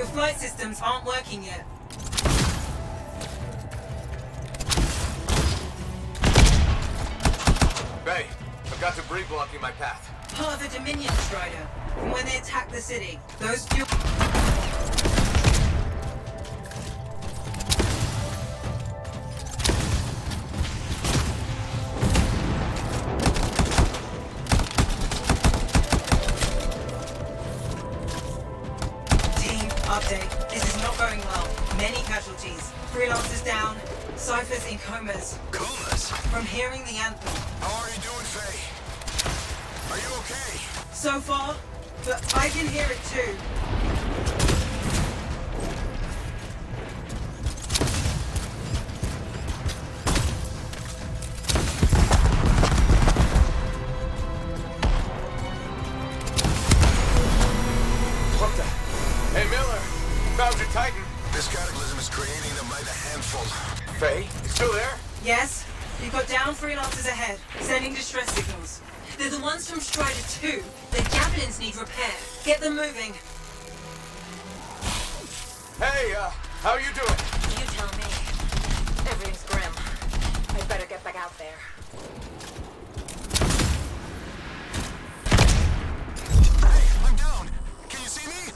Your flight systems aren't working yet. Bay, I've got debris blocking my path. Part of the Dominion Strider, from when they attacked the city. Those fuel... Update. This is not going well. Many casualties. Freelancers down. Cyphers in comas. Comas? From hearing the anthem. How are you doing, Faye? Are you okay? So far, but I can hear it too. What the? Hey, Miller! Found your Titan! This cataclysm is creating them by the handful. Faye, you still there? Yes? You've got down freelancers ahead, sending distress signals. They're the ones from Strider 2. Their javelins need repair. Get them moving. Hey, how you doing? You tell me. Everything's grim. I'd better get back out there. Hey, I'm down! Can you see me?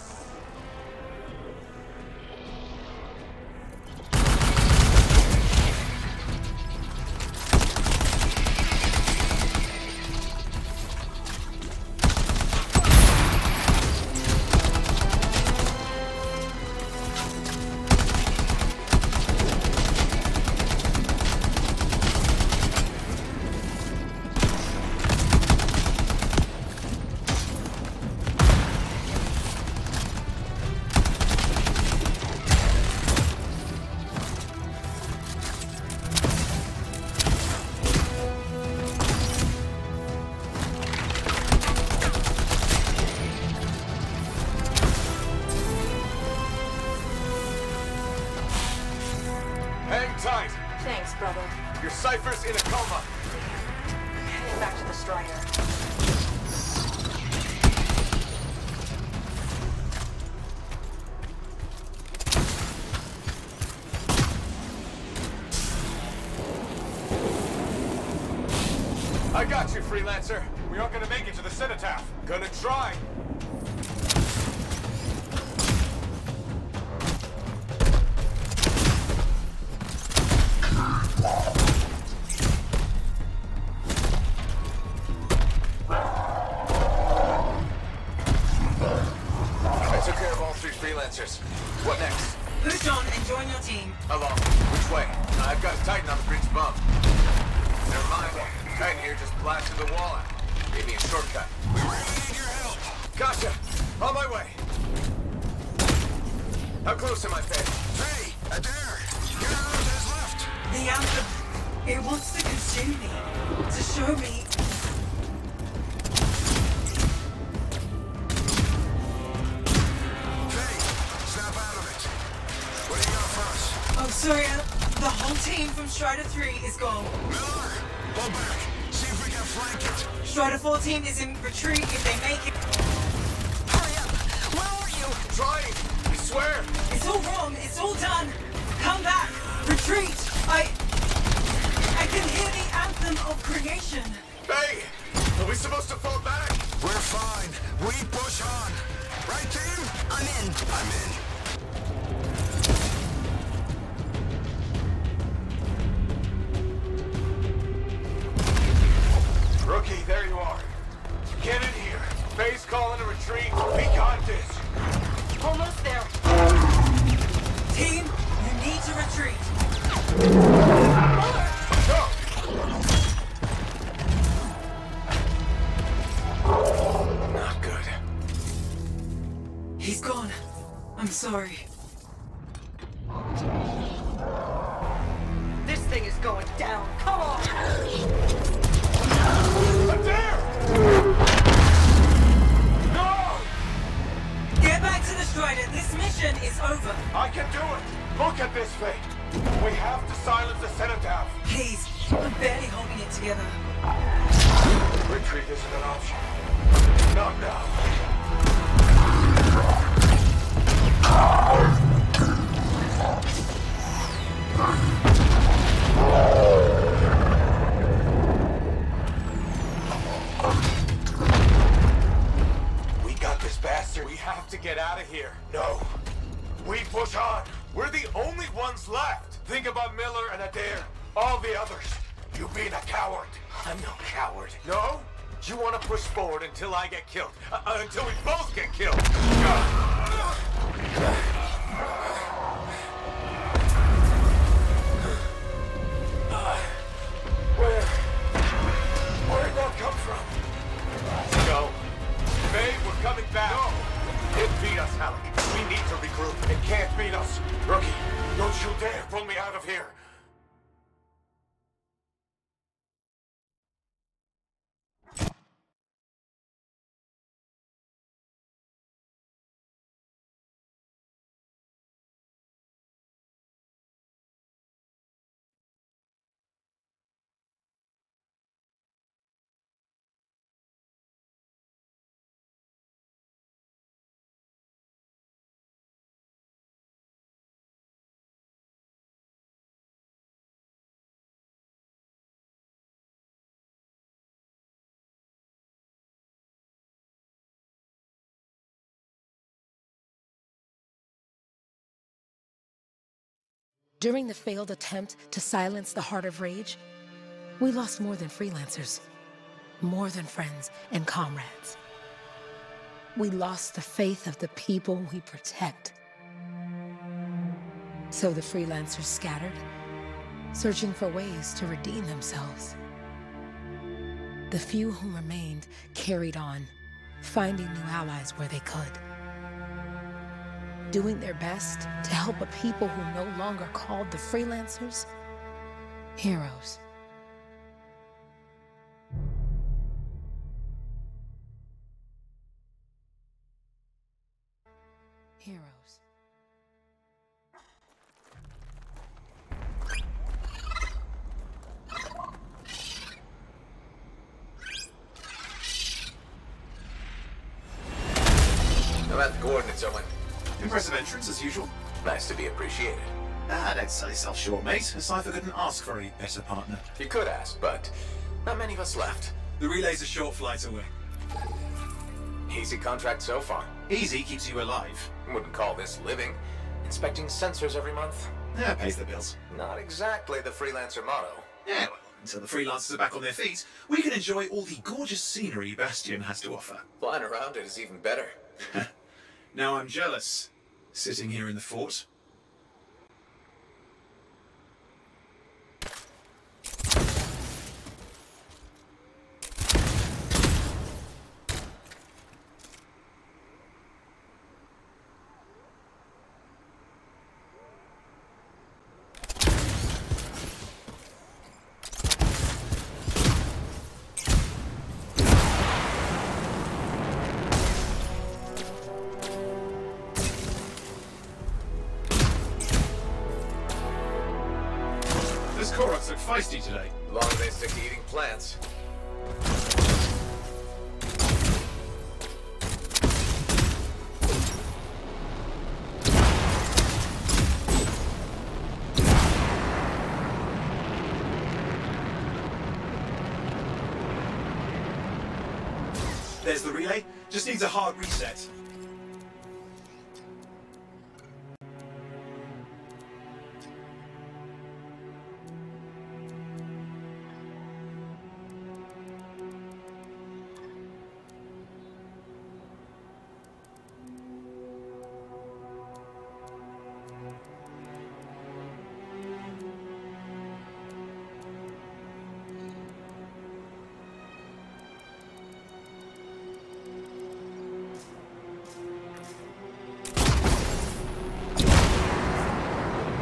Hang tight! Thanks, brother. Your Cypher's in a coma. Heading back to the Strider. I got you, Freelancer. We aren't gonna make it to the cenotaph. Gonna try. I took care of all 3 freelancers. What next? Push on and join your team. Along. Which way? I've got a Titan on the bridge above. Never mind. Titan here just blasted the wall out. Gave me a shortcut. We really need your help. Gotcha! On my way! How close am I, Faye? Faye, Adair, get out of his left. The anthem. It wants to consume me. To show me. Faye, snap out of it. What do you got for us? Oh, sorry. The whole team from Strider 3 is gone. Miller, pull back. See if we can flank it. Strider 14 is in retreat if they make it. Hurry up! Where are you? Trying! I swear! It's all wrong. It's all done. Come back. Retreat. I can hear the anthem of creation. Faye! Are we supposed to fall back? We're fine. We push on. Right, team? I'm in. I'm in. Rookie, there you are. Get in here. Faye's calling a retreat. We got this. Almost there. Team, you need to retreat. Go! Not good. He's gone. I'm sorry. This thing is going down. Come on! Adair! No! Get back to the Strider. This mission is over. I can do it! Look at this, Faye! We have to silence the cenotaph! Please, I'm barely holding it together. Retreat isn't an option. Not now. bastard. We have to get out of here. No. We push on. We're the only ones left. Think about Miller and Adair. All the others. You being a coward. I'm no coward. No? You want to push forward until I get killed. Until we both get killed. Where'd that come from? Go. Babe, we're coming back. No! It beat us, Alec. We need to regroup. It can't beat us. Rookie, don't you dare pull me out of here. During the failed attempt to silence the Heart of Rage, we lost more than freelancers, more than friends and comrades. We lost the faith of the people we protect. So the freelancers scattered, searching for ways to redeem themselves. The few who remained carried on, finding new allies where they could. Doing their best to help a people who no longer called the freelancers heroes. Heroes. I'm at the coordinates, Owen. Impressive entrance, as usual. Nice to be appreciated. Don't sell yourself short, mate. A cipher couldn't ask for a better partner. You could ask, but not many of us left. The relay's a short flight away. Easy contract so far. Easy keeps you alive. Wouldn't call this living. Inspecting sensors every month. Yeah, pays the bills. Not exactly the freelancer motto. Yeah, well, until the freelancers are back on their feet, we can enjoy all the gorgeous scenery Bastion has to offer. Flying around it is even better. Now I'm jealous, sitting here in the fort. Those Koroks look feisty today. Long as they stick to eating plants. There's the relay. Just needs a hard reset.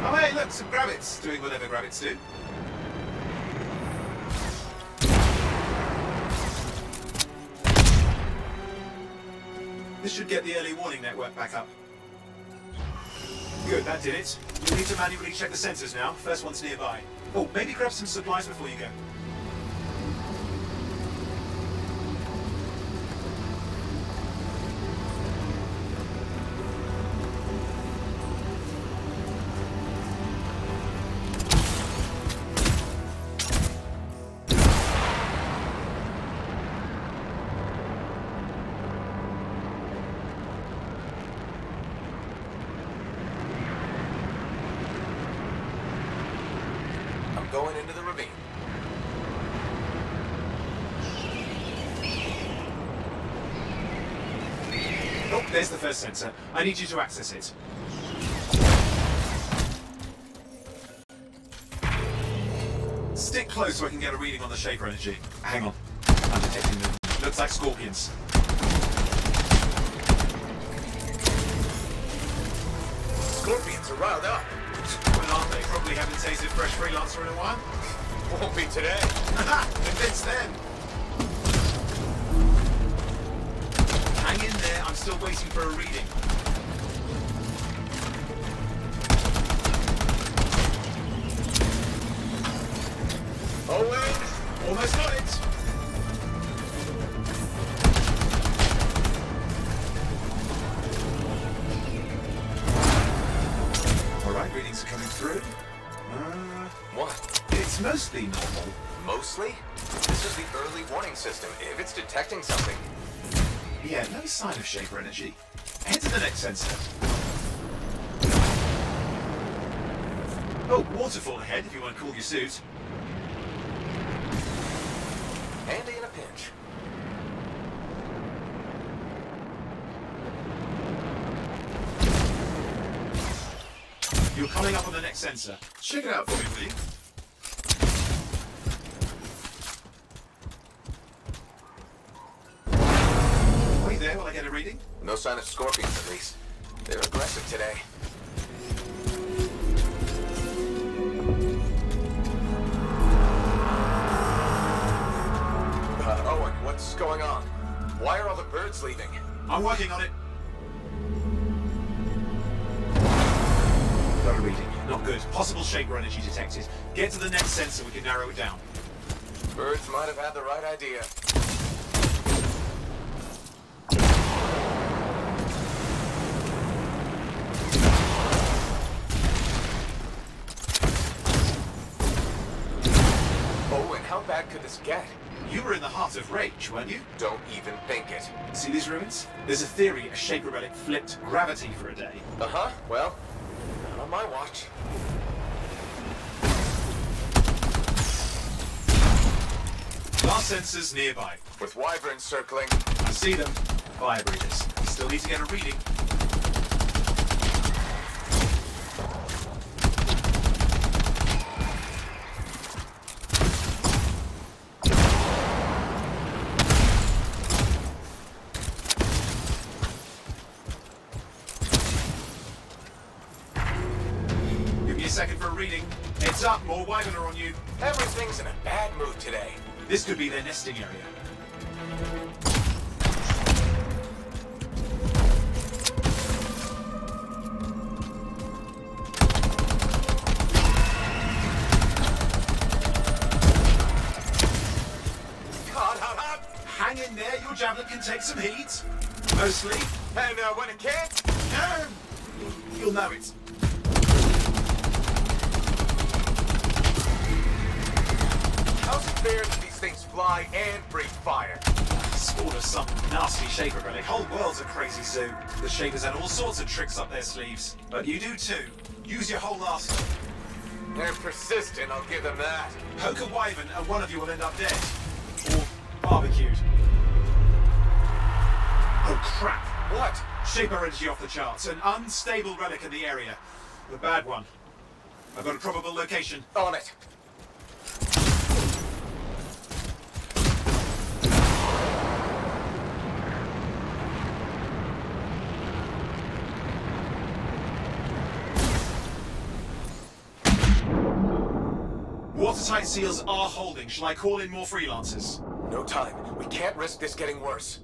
Oh hey, look, some grabbits doing whatever grabbits do. This should get the early warning network back up. Good, that did it. You'll need to manually check the sensors now. First one's nearby. Oh, maybe grab some supplies before you go. going into the ravine. Oh, there's the first sensor. I need you to access it. Stick close so I can get a reading on the Shaper energy. Hang on. I'm detecting them. Looks like scorpions. Scorpions are riled up. Well, aren't they? Probably haven't tasted fresh freelancer in a while. Won't be today. Haha! Convinced then. Hang in there. I'm still waiting for a reading. Owen! Almost got it. Alright, readings are coming through. What? It's mostly normal. Mostly? This is the early warning system. If it's detecting something... Yeah, no sign of Shaper energy. Head to the next sensor. Oh, waterfall ahead if you want to cool your suit. Handy in a pinch. You're coming up on the next sensor. Check it out for me, will you? Wait there while I get a reading. No sign of scorpions, at least. They're aggressive today. Owen, what's going on? Why are all the birds leaving? I'm working on it. Got a reading. Not good. Possible Shaper energy detected. Get to the next sensor, we can narrow it down. Birds might have had the right idea. Owen, how bad could this get? You were in the heart of Rage, weren't you? Don't even think it. See these ruins? There's a theory a Shaper relic flipped gravity for a day. Uh-huh, well, not on my watch. Last sensors nearby. With wyverns circling. I see them. Fire breathers. Still need to get a reading. Give me a second for a reading. Heads up, more wyvern are on you. Everything's in a bad mood today. This could be their nesting area. God, hot. Hang in there, your javelin can take some heat. Mostly. And when it can't, You'll know it. how's it fair that these things fly and breathe fire? Spawn of some nasty Shaper relic. Whole world's a crazy zoo. The Shapers had all sorts of tricks up their sleeves. But you do too. Use your whole arsenal. They're persistent, I'll give them that. Poke a wyvern and one of you will end up dead. Or barbecued. Oh crap! What? Shaper energy off the charts. An unstable relic in the area. The bad one. I've got a probable location. On it. Watertight seals are holding. Shall I call in more freelancers? No time. We can't risk this getting worse.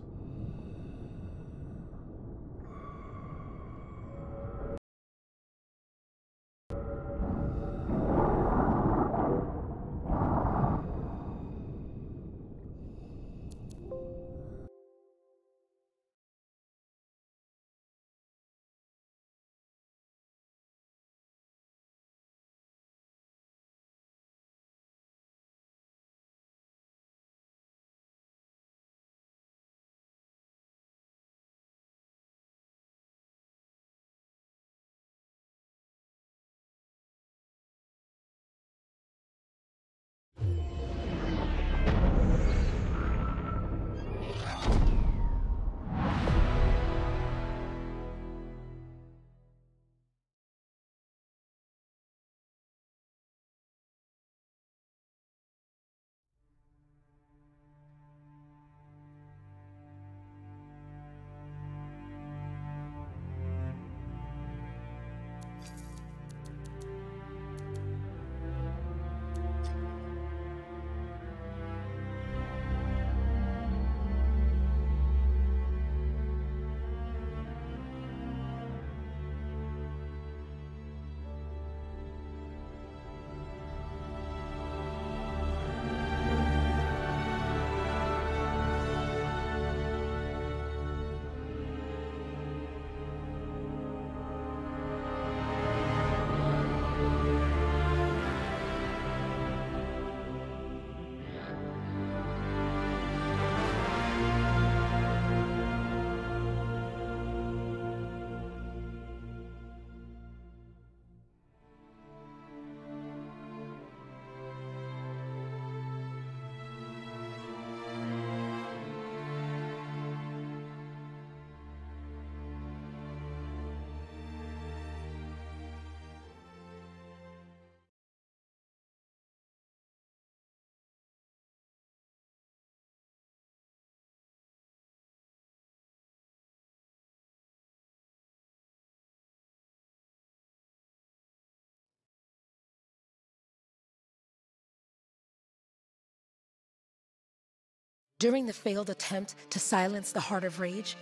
During the failed attempt to silence the Heart of Rage,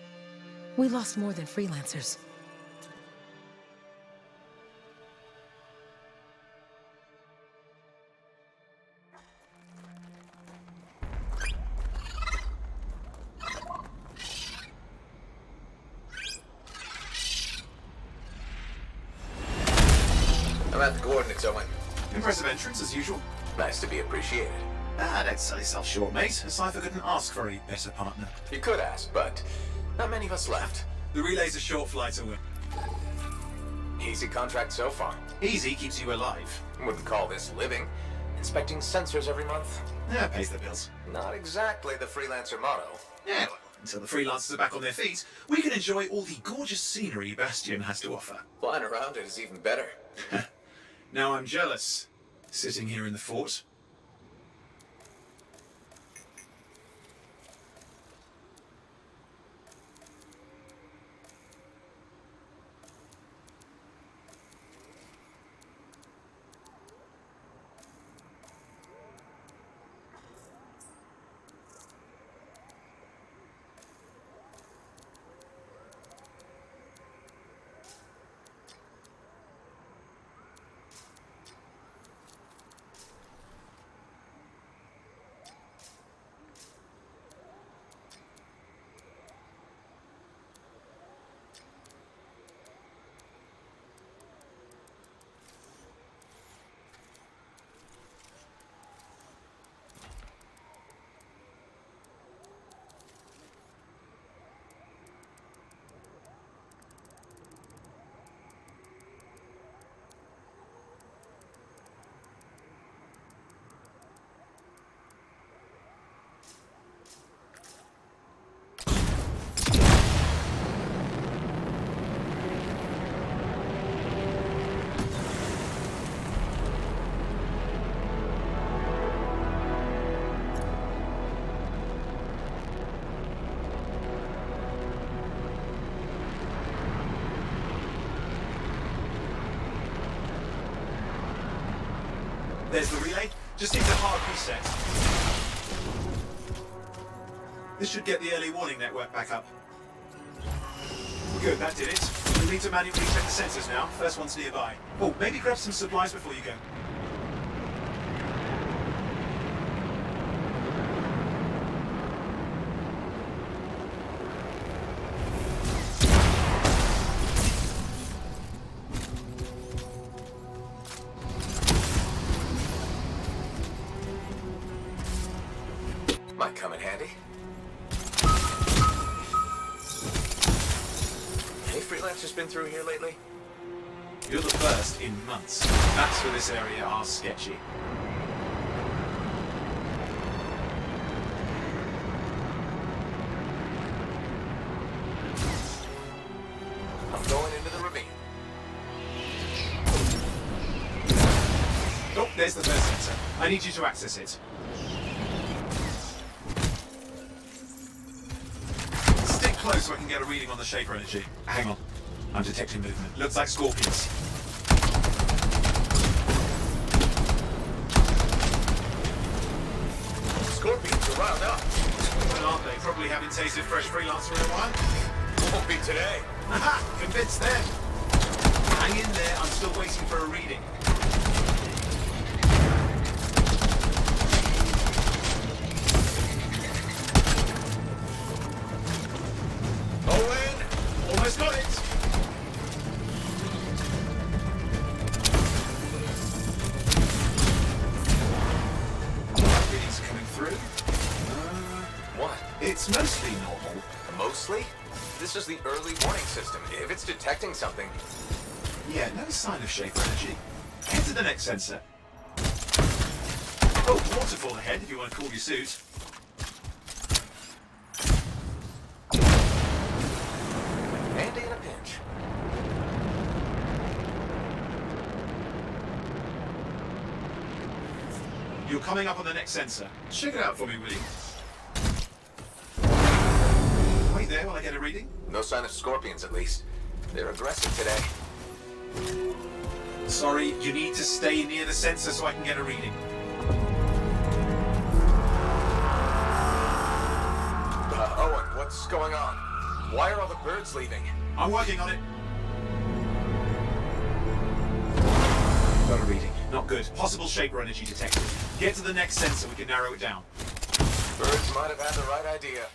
we lost more than freelancers. I'm at the coordinates, Owen. Impressive entrance, as usual. Nice to be appreciated. Don't sell yourself short, mate. A cipher couldn't ask for a better partner. You could ask, but not many of us left. The relay's a short flight away. Easy contract so far. Easy keeps you alive. Wouldn't call this living. Inspecting sensors every month. Yeah, pays the bills. Not exactly the freelancer motto. Yeah, well, until the freelancers are back on their feet, we can enjoy all the gorgeous scenery Bastion has to offer. Flying around it is even better. Now I'm jealous, sitting here in the fort. There's the relay. Just needs a hard reset. This should get the early warning network back up. Good, that did it. You'll need to manually check the sensors now. First one's nearby. Oh, maybe grab some supplies before you go. Might come in handy. Any freelancers been through here lately? You're the first in months. Maps for this area are sketchy. I'm going into the ravine. Oh, there's the first sensor. I need you to access it. Stick close so I can get a reading on the Shaper energy. Hang on. I'm detecting movement. Looks like scorpions. Scorpions are riled up. Well, aren't they? Probably haven't tasted fresh freelancer in a while. Won't be today. Aha! Convinced them. Hang in there. I'm still waiting for a reading. Owen! Almost got it. Readings are coming through. What? It's mostly normal. Mostly? This is the early warning system. If it's detecting something... Yeah, no sign of Shaper energy. Head to the next sensor. Oh, waterfall ahead if you want to cool your suit. Handy in a pinch. You're coming up on the next sensor. Check it out for me, will you? Wait there while I get a reading. No sign of scorpions, at least. They're aggressive today. Sorry, you need to stay near the sensor so I can get a reading. What's going on? Why are all the birds leaving? I'm working on it. Got a reading. Not good. Possible Shaper energy detected. Get to the next sensor, we can narrow it down. Birds might have had the right idea.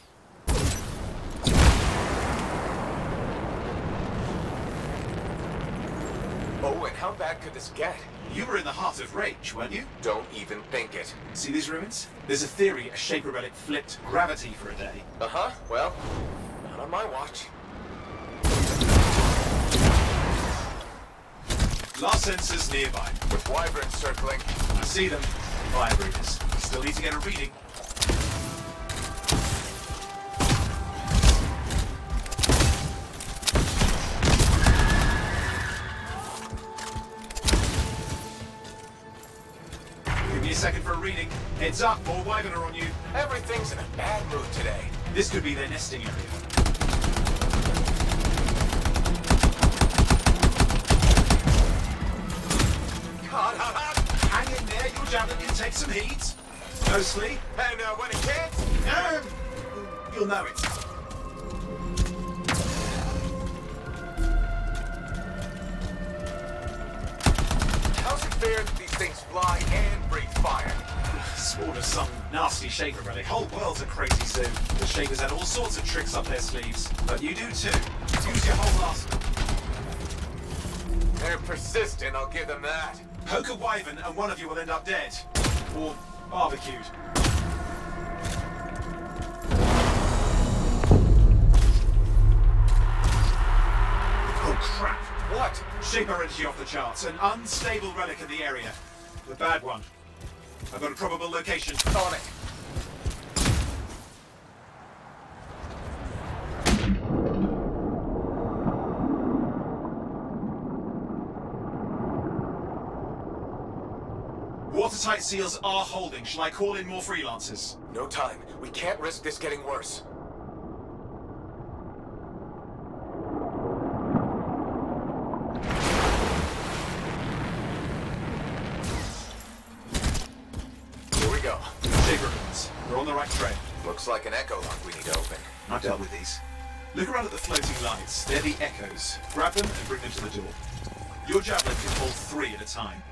Oh, and how bad could this get? You were in the heart of Rage, weren't you? Don't even think it. See these ruins? There's a theory a Shaper relic flipped gravity for a day. Uh-huh. Well, not on my watch. Last sensors nearby. With wyverns circling. I see them. Fire breathers. Still need to get a reading. Give me a second for a reading. Heads up, more wyvern are on you. Everything's in a bad mood today. This could be their nesting area. God, Hang in there, your javelin can take some heat. Mostly. and when it can't? You'll know it. How's it fair that these things fly and breathe fire? Sworn of some nasty Shaper relic. Whole world's a crazy zoo. The Shapers had all sorts of tricks up their sleeves. But you do too. Use your whole arsenal. They're persistent, I'll give them that. Poke a wyvern and one of you will end up dead. Or barbecued. Oh crap. What? Shaper energy off the charts. An unstable relic in the area. The bad one. I've got a probable location. On it. Watertight seals are holding. Shall I call in more freelancers? No time. We can't risk this getting worse. Here we go. Shaper ruins. We're on the right trail. Looks like an echo lock we need to open. I've dealt with these. Look around at the floating lights. They're the echoes. Grab them and bring them to the door. Your javelin can hold 3 at a time.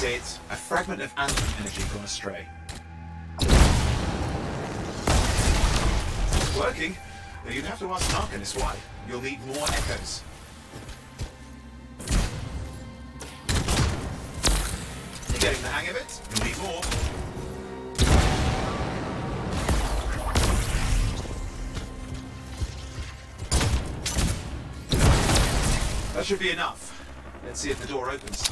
That's it. A fragment of Anthem energy gone astray. It's working. But you'd have to ask Arcanist why. You'll need more echoes. You're getting the hang of it? You'll need more. That should be enough. Let's see if the door opens.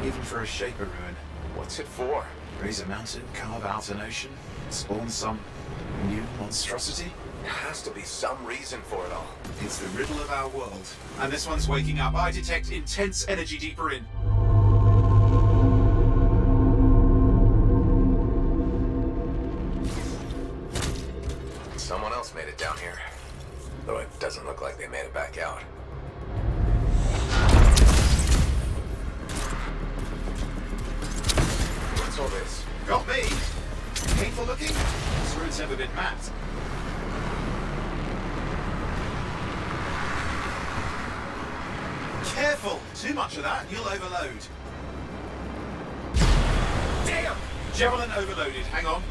Even for a Shaper ruin. What's it for? Raise a mountain, carve out an ocean, spawn some new monstrosity? There has to be some reason for it all. It's the riddle of our world. And this one's waking up. I detect intense energy deeper in. Someone else made it down here. Though it doesn't look like they made it back out. What's all this? Got me! Painful looking? This room's never been mapped. Careful! Too much of that, you'll overload. Damn! Javelin overloaded. Hang on.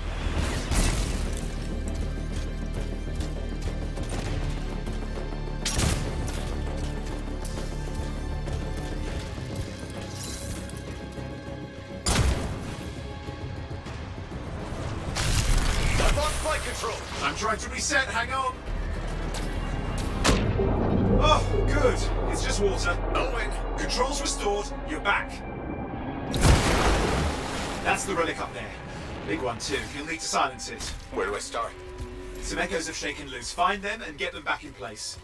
I've lost flight control. I'm trying to reset. Hang on. Oh, good. It's just water. Owen, Controls restored. You're back. That's the relic up there. Big one too. You'll need to silence it. where do I start? Some echoes have shaken loose. Find them and get them back in place.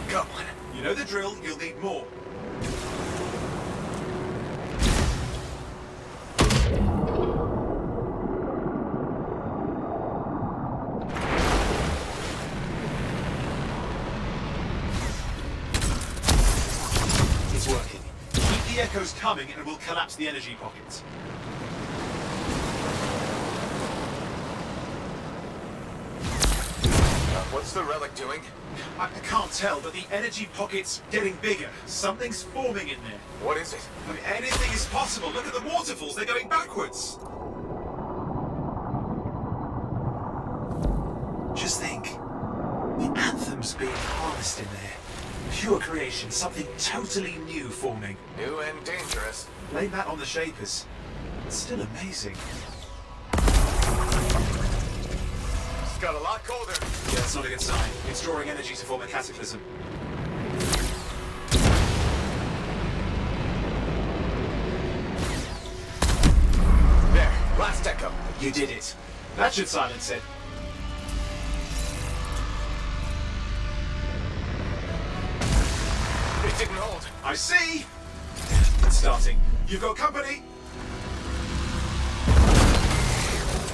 Come on. You know the drill. You'll need more. It's working. Keep the echoes coming and we'll collapse the energy pockets. What's the relic doing? I can't tell, but the energy pocket's getting bigger. Something's forming in there. What is it? I mean, anything is possible. Look at the waterfalls. They're going backwards. Just think. The Anthem's being harnessed in there. Pure creation. Something totally new forming. New and dangerous. Blame that on the Shapers. It's still amazing. It's got a lot colder. Yeah, that's not a good sign. It's drawing energy to form a cataclysm. There, last echo. You did it. That should silence it. It didn't hold. I see! It's starting. You've got company!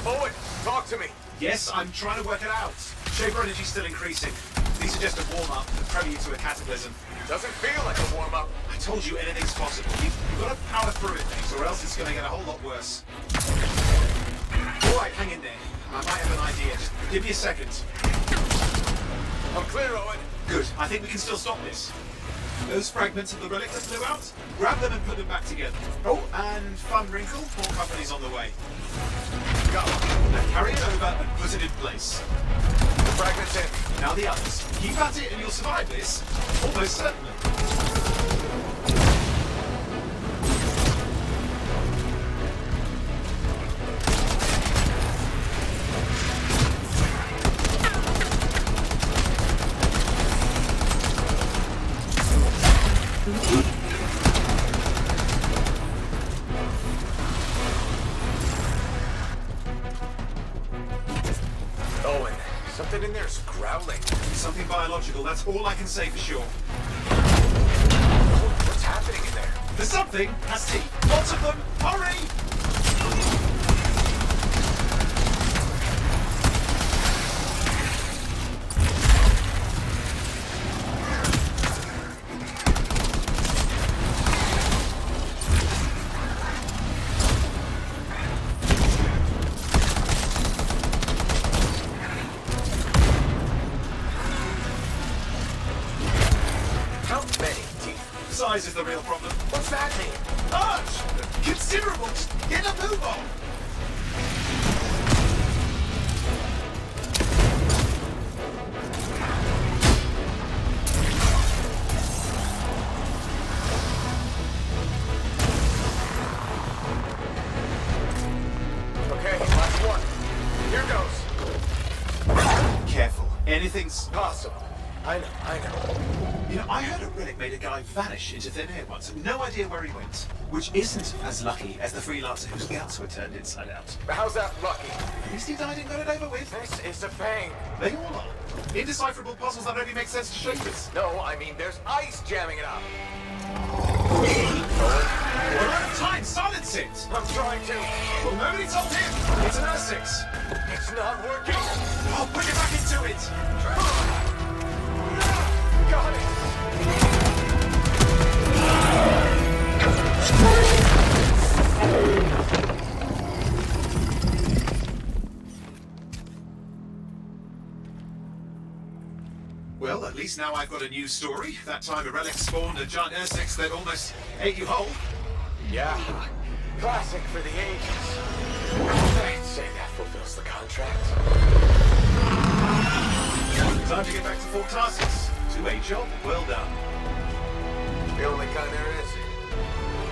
Owen, talk to me. Yes, I'm trying to work it out. Shaper energy's still increasing. These are just a warm-up, a prelude to a cataclysm. Doesn't feel like a warm-up. I told you anything's possible. You've got to power through it, mate, or else it's going to get a whole lot worse. All right, hang in there. I might have an idea. Just give me a second. I'm clear, Owen. Good. I think we can still stop this. Those fragments of the relic that flew out, grab them and put them back together. Oh, and fun wrinkle, more company's on the way. Go. Now carry it over and put it in place. The fragment's in. Now the others. Keep at it and you'll survive this. Almost certainly. Owen, something in there's growling. Something biological, that's all I can say for sure. What's happening in there? There's something has teeth. Lots of them. Hurry! How many teeth? Size is the real problem. What's that mean? Large! Considerable! Just get a move on! Okay, last one. Here goes. Careful. Anything's... Possible. I know. You know, I heard a relic made a guy vanish into thin air once. No idea where he went. Which isn't as lucky as the freelancer whose guts were turned inside out. How's that lucky? At least he died and got it over with. This is a pain. They all are. Indecipherable puzzles that only make sense to Shapers. No, I mean there's ice jamming it up. We're out of time. Silence it. I'm trying to. Well, nobody told him. It's an R6. It's not working. I'll put it back into it. Got it. least now I've got a news story. That time a relic spawned a giant Ursex that almost ate you whole. Yeah, classic for the ages. I'd say that fulfills the contract. Time to get back to Fort Tarsus. To a job well done. The only kind there is.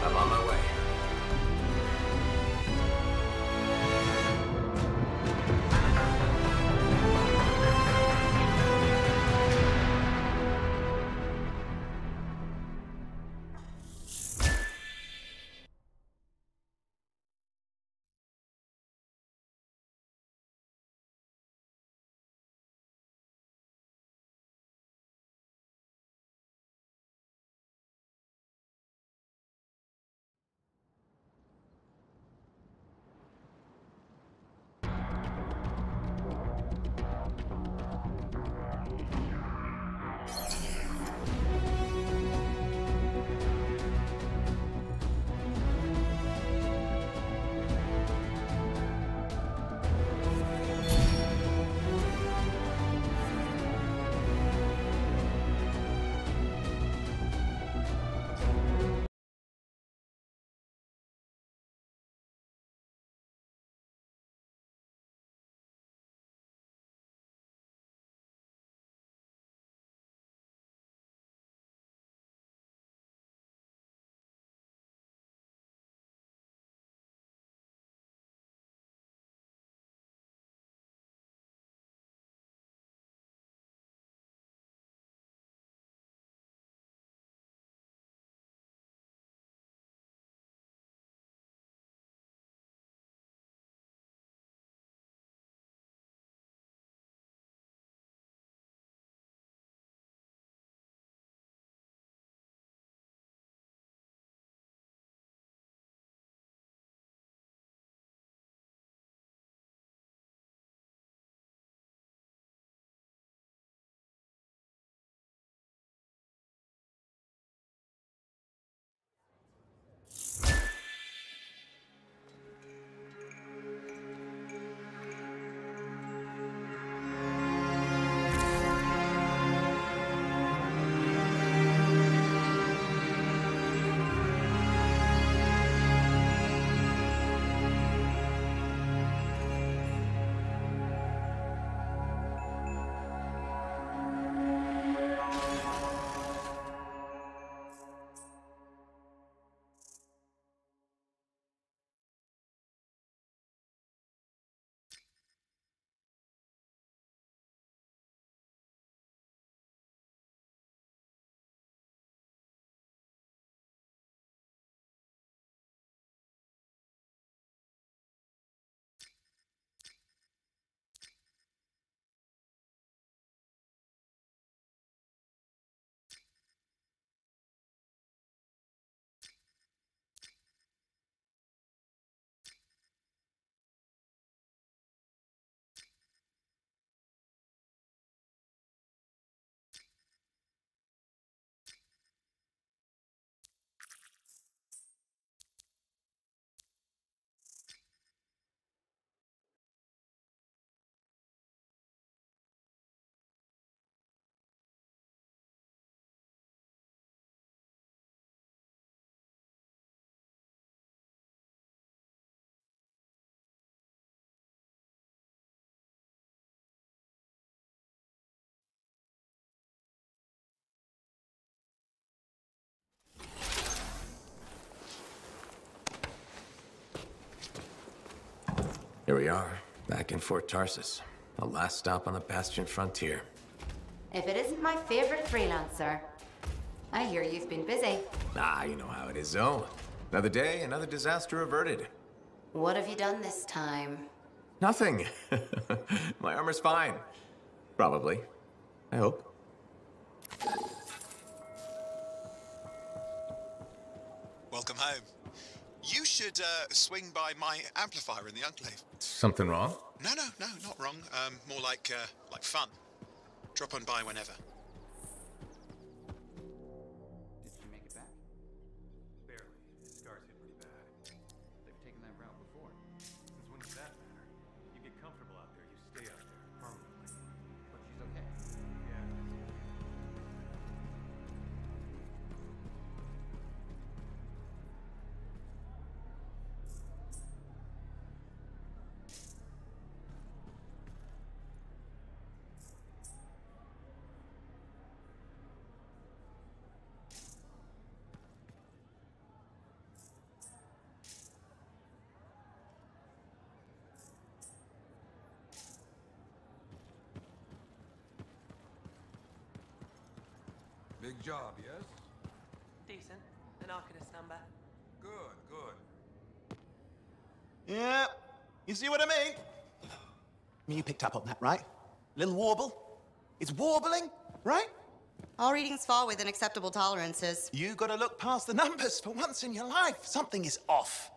I'm on my way. Here we are, back in Fort Tarsus. The last stop on the Bastion frontier. If it isn't my favorite freelancer. I hear you've been busy. Ah, you know how it is, Zoe. Another day, another disaster averted. What have you done this time? Nothing. My armor's fine. Probably. I hope. Welcome home. You should swing by my amplifier in the Enclave. Something wrong? No, not wrong. More like fun. Drop on by whenever. Did you make it back? Barely. His scars hit pretty bad. They've taken that route before. Since when does that matter? You get comfortable out there, you stay out there permanently. But she's okay. Yeah. Big job, yes? Decent. An Arcanist number. Good, good. Yeah, you see what I mean? You picked up on that, right? Little warble? It's warbling, right? All readings fall within acceptable tolerances. You gotta look past the numbers for once in your life. Something is off.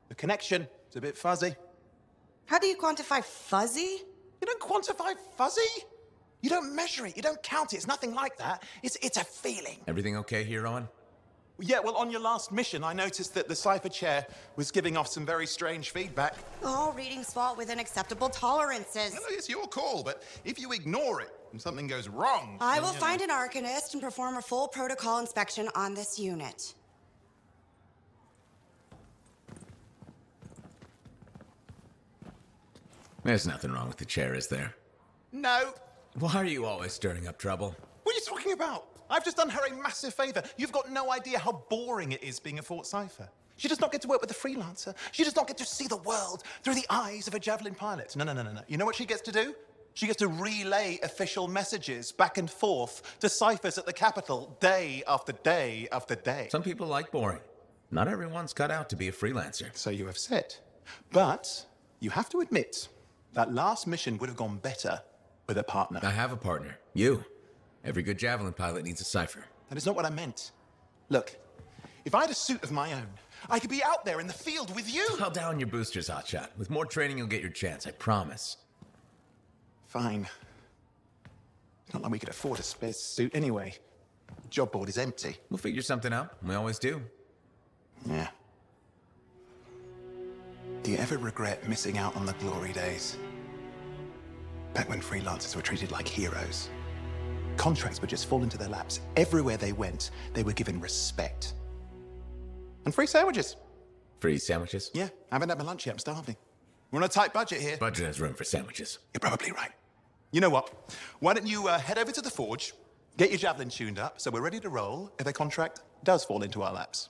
The connection is a bit fuzzy. How do you quantify fuzzy? You don't quantify fuzzy? You don't measure it, you don't count it, it's nothing like that. It's a feeling. Everything okay here, Owen? Yeah, well, on your last mission, I noticed that the cipher chair was giving off some very strange feedback. All readings fall within acceptable tolerances. Well, it's your call, but if you ignore it and something goes wrong... I will find an Arcanist and perform a full protocol inspection on this unit. There's nothing wrong with the chair, is there? No. Why are you always stirring up trouble? What are you talking about? I've just done her a massive favor. You've got no idea how boring it is being a Fort Cipher. She does not get to work with a freelancer. She does not get to see the world through the eyes of a Javelin pilot. No. You know what she gets to do? She gets to relay official messages back and forth to ciphers at the Capitol day after day after day. Some people like boring. Not everyone's cut out to be a freelancer. So you have said. But you have to admit, that last mission would have gone better with a partner. I have a partner. You. Every good Javelin pilot needs a cipher. That is not what I meant. Look, if I had a suit of my own, I could be out there in the field with you. I'll down your boosters, hotshot. With more training, you'll get your chance, I promise. Fine. It's not like we could afford a spare suit anyway. The job board is empty. We'll figure something out. We always do. Yeah. Do you ever regret missing out on the glory days? Back when freelancers were treated like heroes. Contracts would just fall into their laps. Everywhere they went, they were given respect. And free sandwiches. Free sandwiches? Yeah, I haven't had my lunch yet. I'm starving. We're on a tight budget here. Budget has room for sandwiches. You're probably right. You know what? Why don't you head over to the forge, get your Javelin tuned up, so we're ready to roll if a contract does fall into our laps.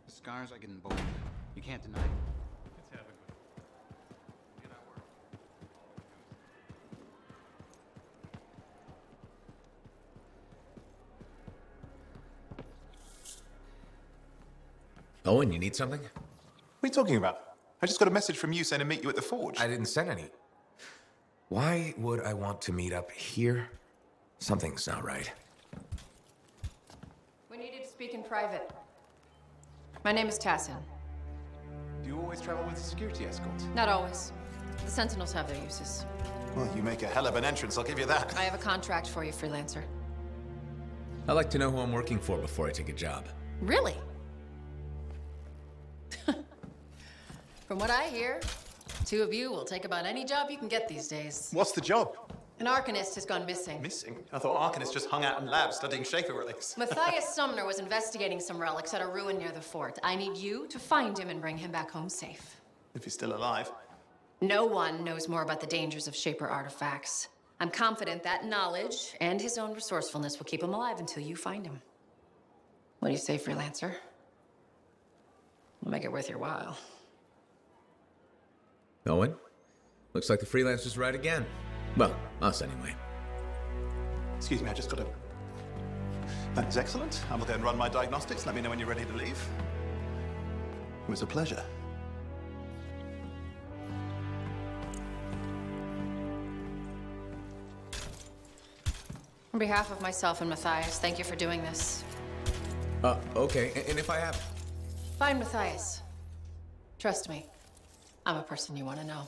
Scars are getting bold. You can't deny it. Let's have a good one. Get our work. Owen, you need something? What are you talking about? I just got a message from you saying to meet you at the forge. I didn't send any. Why would I want to meet up here? Something's not right. We needed to speak in private. My name is Tassin. Do you always travel with a security escort? Not always. The Sentinels have their uses. Well, you make a hell of an entrance, I'll give you that. I have a contract for you, freelancer. I like to know who I'm working for before I take a job. Really? From what I hear, two of you will take about any job you can get these days. What's the job? An Arcanist has gone missing. Missing? I thought Arcanists just hung out in labs studying Shaper relics. Matthias Sumner was investigating some relics at a ruin near the fort. I need you to find him and bring him back home safe. If he's still alive. No one knows more about the dangers of Shaper artifacts. I'm confident that knowledge and his own resourcefulness will keep him alive until you find him. What do you say, freelancer? We'll make it worth your while. Owen? Looks like the freelancer's right again. Well, us anyway. Excuse me, I just got to... That is excellent. I will go and run my diagnostics. Let me know when you're ready to leave. It was a pleasure. On behalf of myself and Matthias, thank you for doing this. Okay. And if I have... Find Matthias. Trust me, I'm a person you want to know.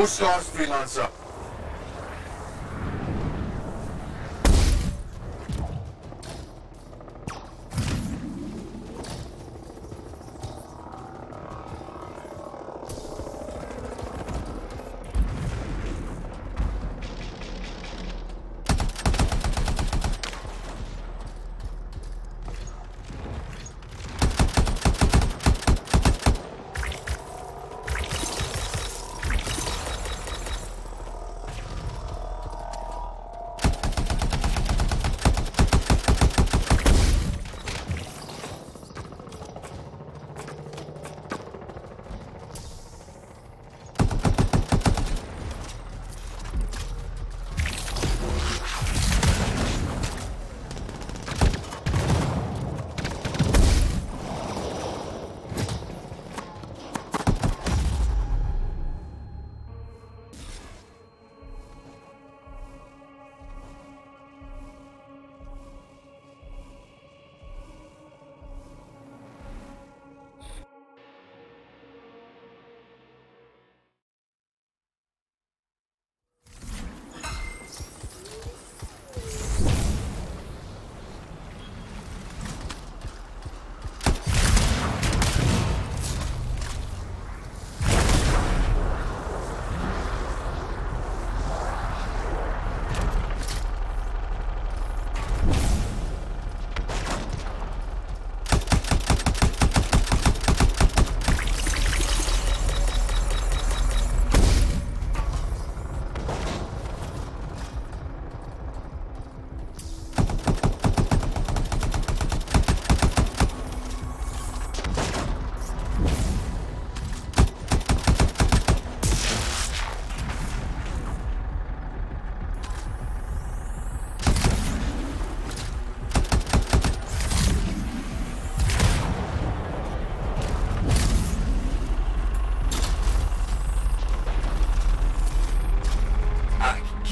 Push stars, freelancer.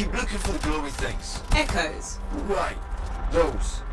Keep looking for the glowy things. Echoes. Right, those.